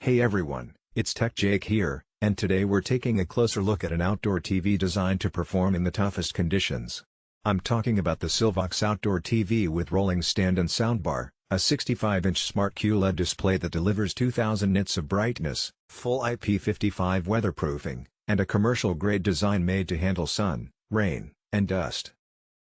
Hey everyone, it's Tech Jake here, and today we're taking a closer look at an outdoor TV designed to perform in the toughest conditions. I'm talking about the SYLVOX Outdoor TV with Rolling Stand and Soundbar, a 65-inch Smart QLED display that delivers 2000 nits of brightness, full IP55 weatherproofing, and a commercial-grade design made to handle sun, rain, and dust.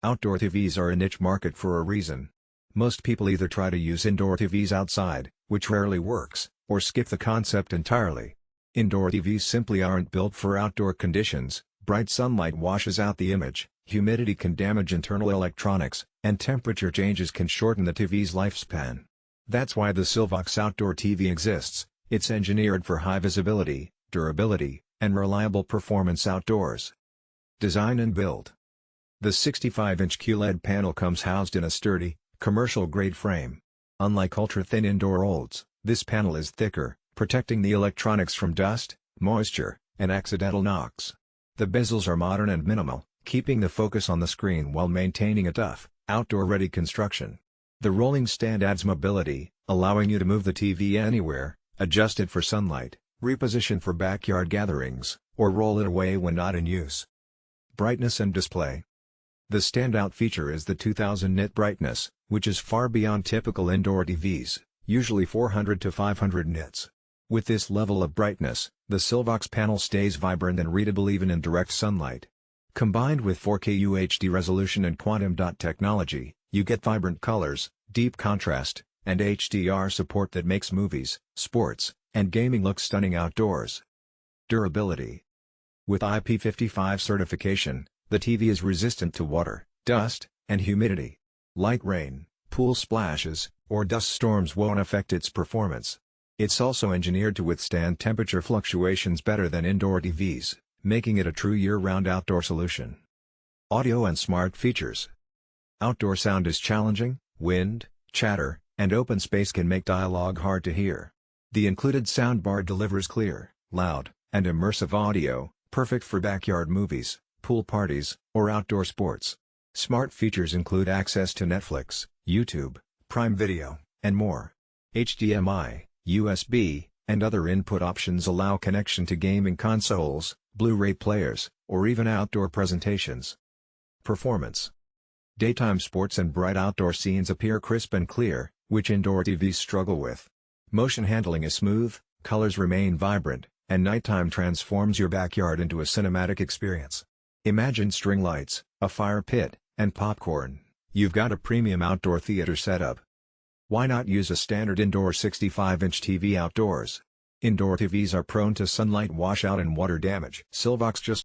Outdoor TVs are a niche market for a reason. Most people either try to use indoor TVs outside, which rarely works, or skip the concept entirely. Indoor TVs simply aren't built for outdoor conditions. Bright sunlight washes out the image, humidity can damage internal electronics, and temperature changes can shorten the TV's lifespan. That's why the SYLVOX Outdoor TV exists. It's engineered for high visibility, durability, and reliable performance outdoors. Design and build. The 65-inch QLED panel comes housed in a sturdy, commercial-grade frame. Unlike ultra-thin indoor OLEDs, this panel is thicker, protecting the electronics from dust, moisture, and accidental knocks. The bezels are modern and minimal, keeping the focus on the screen while maintaining a tough, outdoor-ready construction. The rolling stand adds mobility, allowing you to move the TV anywhere, adjust it for sunlight, reposition for backyard gatherings, or roll it away when not in use. Brightness and display. The standout feature is the 2000 nit brightness, which is far beyond typical indoor TVs, usually 400 to 500 nits. With this level of brightness, the SYLVOX panel stays vibrant and readable even in direct sunlight. Combined with 4K UHD resolution and quantum dot technology, you get vibrant colors, deep contrast, and HDR support that makes movies, sports, and gaming look stunning outdoors. Durability. With IP55 certification, the TV is resistant to water, dust, and humidity. Light rain, pool splashes, or dust storms won't affect its performance. It's also engineered to withstand temperature fluctuations better than indoor TVs, making it a true year-round outdoor solution. Audio and smart features. Outdoor sound is challenging. Wind, chatter, and open space can make dialogue hard to hear. The included soundbar delivers clear, loud, and immersive audio, perfect for backyard movies, pool parties, or outdoor sports. Smart features include access to Netflix, YouTube, Prime Video, and more. HDMI, USB, and other input options allow connection to gaming consoles, Blu-ray players, or even outdoor presentations. Performance. Daytime sports and bright outdoor scenes appear crisp and clear, which indoor TVs struggle with. Motion handling is smooth, colors remain vibrant, and nighttime transforms your backyard into a cinematic experience. Imagine string lights, a fire pit, and popcorn. You've got a premium outdoor theater setup. Why not use a standard indoor 65-inch TV outdoors? Indoor TVs are prone to sunlight washout and water damage. SYLVOX just